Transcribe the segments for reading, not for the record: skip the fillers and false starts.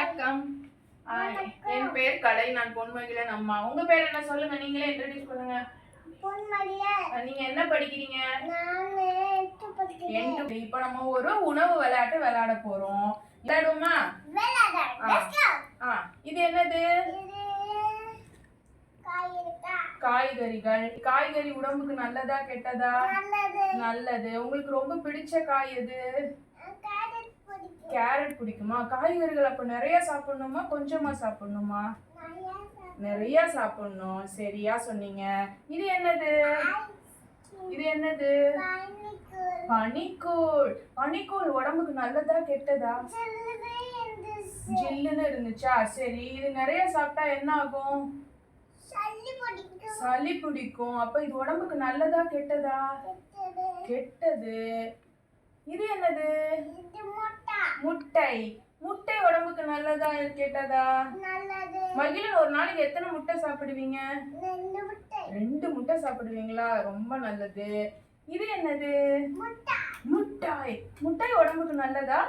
வணக்கம். என் பேர் கலை. நான் பொன்மகிழன் அம்மா. உங்க பேர் என்ன சொல்லுங்க, நீங்களே இன்ட்ரோடியூஸ் பண்ணுங்க. நீங்க என்ன படிக்கிறீங்க? இப்ப நம்ம ஒரு உணவு விளையாட்டு விளையாட போறோம். விளையாடுவோமா? இது என்னது? காய்கறிகள். காய்கறி உடம்புக்கு நல்லதா கெட்டதா? நல்லது. உங்களுக்கு ரொம்ப பிடிச்ச காய் எது? கேரட் பிடிக்குமா? காய்கறிகள் அப்ப நிறைய சாப்பிடணுமா கொஞ்சமா சாப்பிடணுமா? நிறைய சாப்பிடணும். சரியா சொன்னீங்க. இது என்னது? இது என்னது? பனிக்கூழ். பனிக்கூழ் உடம்புக்கு நல்லதா கெட்டதா? ஜில்லுன்னு இருந்துச்சா? சரி, இது நிறைய சாப்பிட்டா என்ன ஆகும்? சளி பிடிக்கும். அப்ப இது உடம்புக்கு நல்லதா கெட்டதா? கெட்டது. இது என்னது? முட்டை. முட்டை உடம்புக்கு நல்லதா கெட்டதா? மகிழன் ஒரு நாளைக்கு எத்தனை முட்டை சாப்பிடுவீங்க? 2 முட்டை சாப்பிடுவீங்களா? ரொம்ப நல்லது. இது என்னது? முட்டாய். முட்டை உடம்புக்கு நல்லதா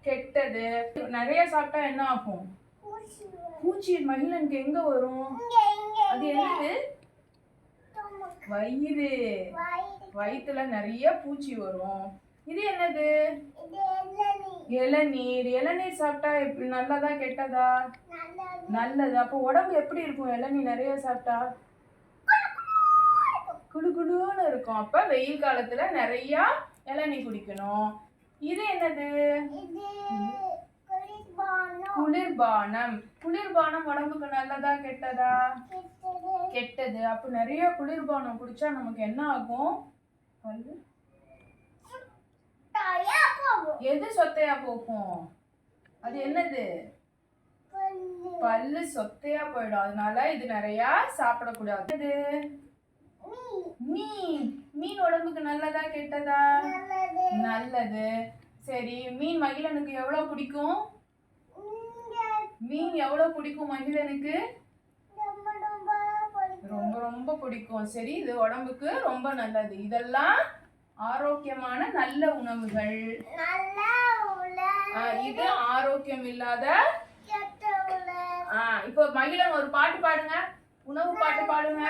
கெட்டது? நிறைய சாப்பிட்டா என்ன ஆகும்? பூச்சி மகிழனுக்கு எங்க வரும்? அது என்னது? வயிறு. வயிற்றுல நிறைய பூச்சி வரும். இது என்னது? இளநீர். இளநீர் சாப்பிட்டா நல்லதா கெட்டதா? நல்லது. அப்போ உடம்பு எப்படி இருக்கும் இளநீர் நிறைய சாப்பிட்டா? குளுகுளுன்னு இருக்கும். அப்ப வெயில் காலத்துல நிறைய இளநீர் குடிக்கணும். இது என்னது? குளிர்பானம். குளிர்பானம் உடம்புக்கு நல்லதா கெட்டதா? கெட்டது. அப்ப நிறைய குளிர்பானம் குடிச்சா நமக்கு என்ன ஆகும்? எது சொத்தையா போகும்? அது என்னது? பல்லு சொத்தையா போயிடும். அதனால இது நிறைய சாப்பிடக்கூடாது. மீன். மீன் உடம்புக்கு நல்லதா கெட்டதா? நல்லது. சரி, மீன் மகிழனுக்கு எவ்வளவு பிடிக்கும்? மீன் எவ்வளவு பிடிக்கும் மகிழனுக்கு? ரொம்ப ரொம்ப பிடிக்கும். சரி, இது உடம்புக்கு ரொம்ப நல்லது. இதெல்லாம் ஆரோக்கியமான நல்ல உணவுகள். இது ஆரோக்கியம் இல்லாத. இப்போ மகிழன் ஒரு பாட்டு பாடுங்க. உணவு பாட்டு பாடுங்க.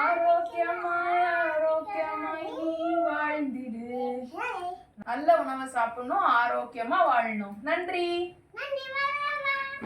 ஆரோக்கியமாய் ஆரோக்கியமாய் நீ வாழ்ந்திடு. நல்ல உணவை சாப்பிடணும், ஆரோக்கியமா வாழணும். நன்றி.